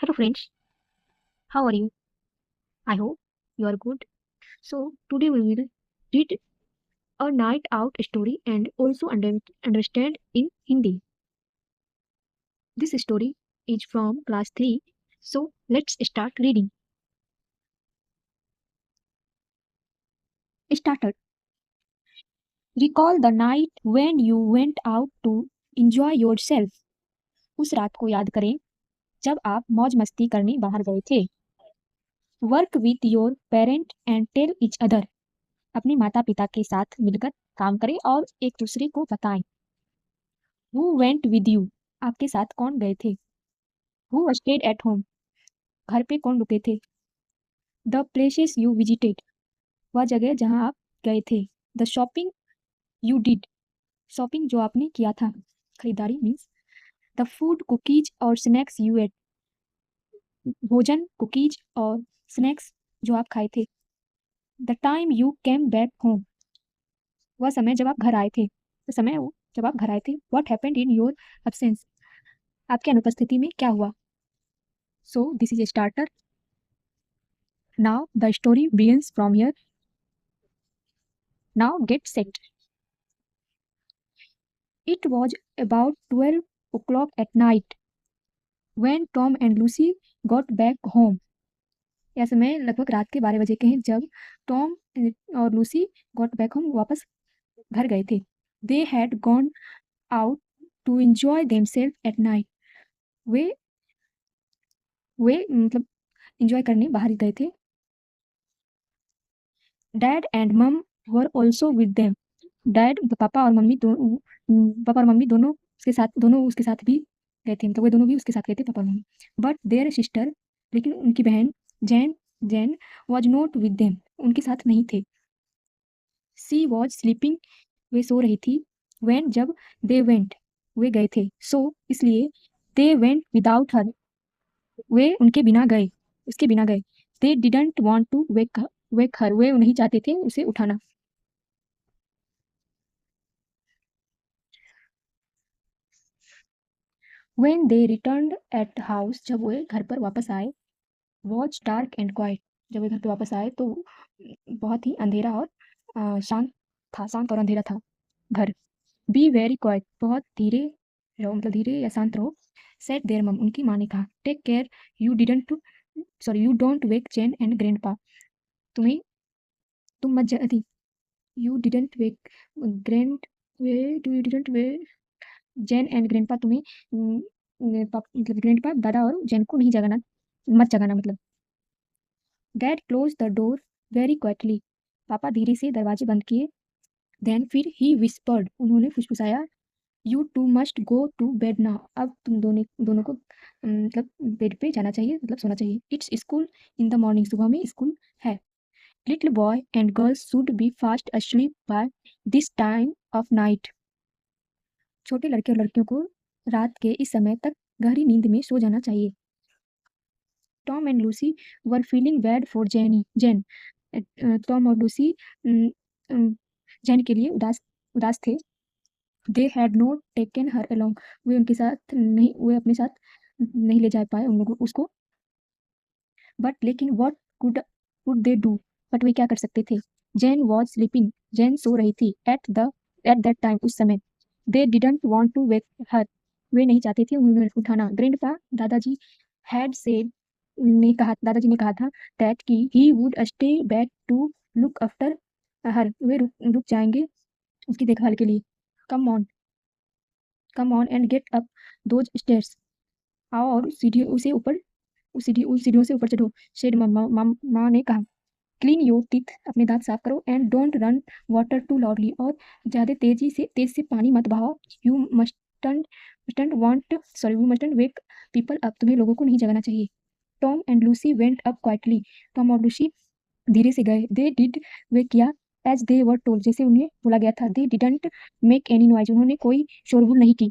Hello friends, how are you? I hope you are good. So today we will read a night out story and also understand in Hindi. This story is from class 3. So let's start reading. Started. Recall the night when you went out to enjoy yourself. उस रात को याद करें जब आप मौज मस्ती करने बाहर गए थे. Work with your parent and tell each other. अपने माता पिता के साथ मिलकर काम करें और एक दूसरे को बताएं. Who went with you? आपके साथ कौन गए थे? Who stayed at home? घर पे कौन रुके थे? The places you visited. वह जगह जहां आप गए थे. The shopping you did. Shopping जो आपने किया था. खरीदारी मीन्स. The food, cookies और snacks you ate. भोजन, कुकीज और स्नैक्स जो आप खाए थे. The time you came back home. वह समय जब आप घर आए थे. समय जब आप घर आए थे. What happened in your absence? आपके अनुपस्थिति में क्या हुआ? So this is a starter. Now the story begins from here. Now get set. It was about 12 o'clock at night when Tom and Lucy got back home. यह समय लगभग रात के 12 बजे के हैं जब टॉम और लूसी गॉट बैक होम वापस घर गए थे. They had gone out to enjoy themselves at night. वे मतलब enjoy करने बाहर गए थे. Dad and Mom were also with them. Dad पापा और मम्मी दोनों उसके साथ भी गए थे. मतलब वे दोनों भी उसके साथ गए थे, पापा और मम्मी. बट देयर सिस्टर, लेकिन उनकी बहन Jain was not with them, उनके साथ नहीं थे. सी वॉज स्लीपिंग, वे सो रही थी. वेन, जब. दे वेंट, वे गए थे. सो इसलिए. दे वेंट विदाउट हर, वे उनके बिना गए, उसके बिना गए. They didn't want to wake her, वे नहीं चाहते थे उसे उठाना. When they returned at the house, जब वे घर पर वापस आए. Was dark and quiet, जब वे घर पे वापस आए तो बहुत ही अंधेरा और शांत था, शांत और अंधेरा था घर. Be very quiet, बहुत धीरे रहो, मतलब धीरे या शांत रहो. Said their mom, उनकी माँ ने कहा. Take care, you don't wake Jane and grandpa. तुम मत जगा. You didn't wake Jane and grandpa, तुम्हें मतलब ग्रैंडपा दादा और जैन को नहीं जगाना, मत जगाना मतलब. Dad closed the door very quietly. पापा धीरे से दरवाजे बंद किए. Then फिर he whispered, उन्होंने फुसफुसाया. You two must go to bed now. अब तुम दोनों को मतलब बेड पे जाना चाहिए, मतलब सोना चाहिए. It's school in the morning. सुबह में स्कूल है. Little boy and girls should be fast asleep by this time of night. छोटे लड़के और लड़कियों को रात के इस समय तक गहरी नींद में सो जाना चाहिए. Tom and Lucy were feeling bad for Jane. Tom और लूसी जेन के लिए उदास थे. They had not taken her along, वे अपने साथ नहीं ले जा पाए उन लोगों उसको. बट लेकिन what could they do, but वे क्या कर सकते थे. जेन वॉज स्लीपिंग, जेन सो रही थी. एट दैट टाइम, उस समय. They didn't want to wake her, वे नहीं चाहते थे उन्हें उठाना. ग्रैंडपा, दादाजी. दादाजी ने कहा था. दैट कि he would stay back to look after her, वे रुक जाएंगे उसकी देखभाल के लिए. Come on and get up those stairs, आओ और उस सीढ़ियों से ऊपर चढ़ो. शेड माँ ने कहा. क्लीन योर टीथ, अपने दांत साफ करो. And don't run water too loudly, और ज़्यादा तेज से पानी मत बहाओ. You mustn't wake people up, तुम्हें लोगों को नहीं जगाना चाहिए. Tom and Lucy went up quietly, Tom और लूसी धीरे से गए. दे डिड, वे किया. एज दे वर टोल्ड, जैसे उन्हें बोला गया था. They didn't make any noise, उन्होंने कोई शोरगुल नहीं की.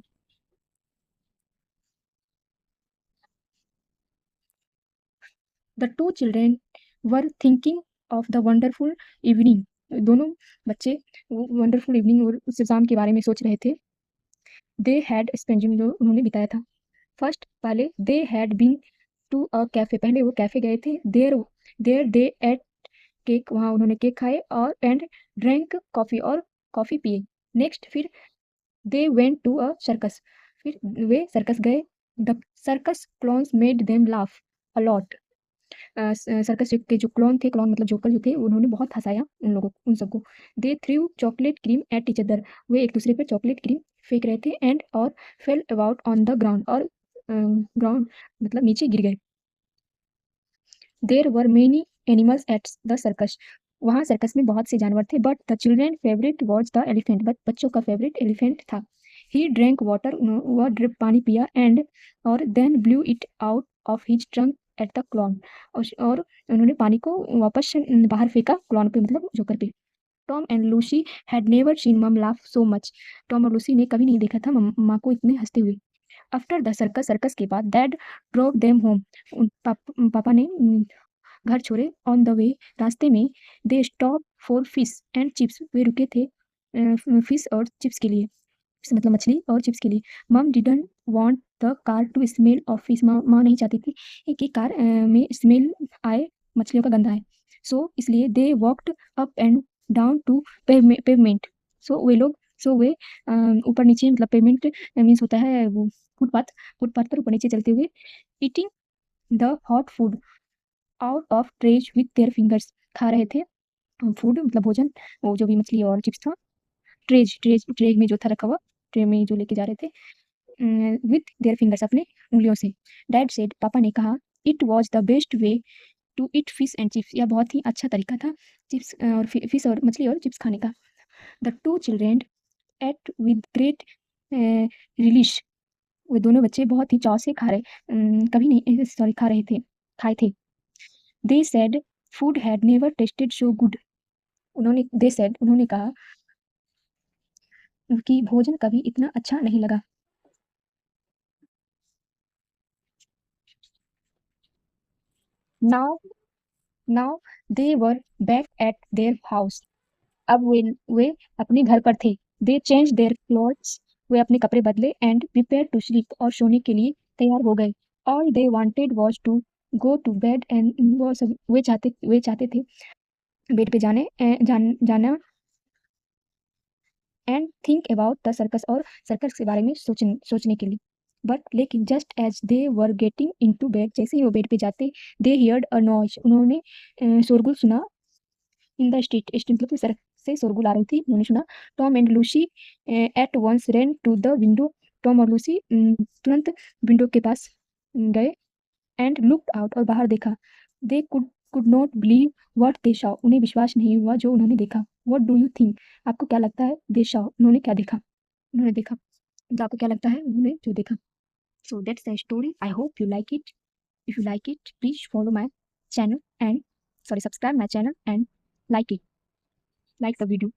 The two children were thinking of the wonderful evening, दोनों बच्चे वंडरफुल इवनिंग और उस शाम के बारे में सोच रहे थे. दे हैड स्पेंड, जो उन्होंने बिताया था. फर्स्ट, पहले. They had been to a cafe, पहले वो कैफे गए थे। There there they ate cake, वहाँ उन्होंने केक खाए और एंड ड्रिंक कॉफी, और कॉफी पिए। नेक्स्ट फिर they went to a circus, फिर वे सर्कस गए। The circus clowns made them laugh a lot, circus के जो क्लॉन थे, क्लॉन मतलब जोकर जो थे, उन्होंने बहुत हंसाया उन सबको। They threw chocolate cream at each other, वे एक दूसरे पर चॉकलेट क्रीम फेंक रहे थे। एंड और fell about on the ground, और ग्राउंड मतलब नीचे गिर गए। There were many animals at the circus, वहाँ सर्कस में बहुत से जानवर थे। But the children favourite was the elephant, but बच्चों का फेवरेट एलिफेंट था। ही ड्रैंक वाटर, वह ड्रिप पानी पिया। एंड और then blew it out of his trunk at the clown, और उन्होंने पानी को वापस बाहर फेंका क्लॉन पे, मतलब जोकर पे। Tom and Lucy had never seen मम लाफ सो मच, टॉम और लूसी ने कभी नहीं देखा था माँ को इतने हंसते हुए। आफ्टर द सर्कस, सर्कस के बाद डैड ड्रोव देम होम, पापा ने घर छोड़े। ऑन द वे, रास्ते में they stop for fish and chips, वे रुके थे फिश और चिप्स के लिए, फिश मतलब मछली और चिप्स के लिए। Mum didn't want the car to smell of fish, माँ नहीं चाहती थी कि कार में स्मेल आए, मछलियों का गंध आए। सो इसलिए they walked up and down to pavement, so वे लोग सो वे ऊपर नीचे, मतलब पेवमेंट मीन्स होता है वो फुटपाथ, फुटपाथ पर ऊपर नीचे चलते हुए। Eating the hot food out of trays with their fingers, खा रहे थे फूड मतलब भोजन, वो जो भी मछली और चिप्स था। ट्रेज ट्रेज ट्रे में जो था रखा हुआ, ट्रे में जो लेके जा रहे थे विथ देयर फिंगर्स, अपने उंगलियों से। डैड सेड, पापा ने कहा, it was the best way to eat fish and chips, यह बहुत ही अच्छा तरीका था चिप्स और फिश और मछली और चिप्स खाने का। The two children ate with great relish, वो दोनों बच्चे बहुत ही चाव से खा रहे कभी नहीं सॉरी खा रहे थे खाए थे। They said food had never tested so good, उन्होंने कहा कि भोजन कभी इतना अच्छा नहीं लगा। Now now they were back at their house, अब वे अपने घर पर थे। दे चेंज देयर क्लॉथ्स, वे अपने कपड़े बदले। एंड प्रिपेयर टू स्लीप, और सोने के लिए तैयार हो गए। All they wanted was to go to bed, and वे चाहते थे बेड पे जाना and think about the circus, और सर्कस के बारे में सोचने के लिए। बट लेकिन just as they were getting in to bed, जैसे ही वो बेड पे जाते, दे हियर्ड अ नॉइज, उन्होंने शोरगुल सुना। इन द स्ट्रीट मतलब कि सड़क से शोरगुल आ रही थी, उन्होंने सुना। Tom and Lucy at once ran to the window, Tom और लूसी तुरंत विंडो के पास गए। एंड लुक्ड आउट, और बाहर देखा। They could not believe what they saw, उन्हें विश्वास नहीं हुआ जो उन्होंने देखा। व्हाट डू यू थिंक, आपको क्या लगता है? दे सॉ, उन्होंने क्या देखा, उन्होंने देखा, तो आपको क्या लगता है उन्होंने जो देखा? So that's the story. I hope you like it. If you like it, please follow my channel and sorry, subscribe my channel and like it, like the video.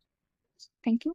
Thank you.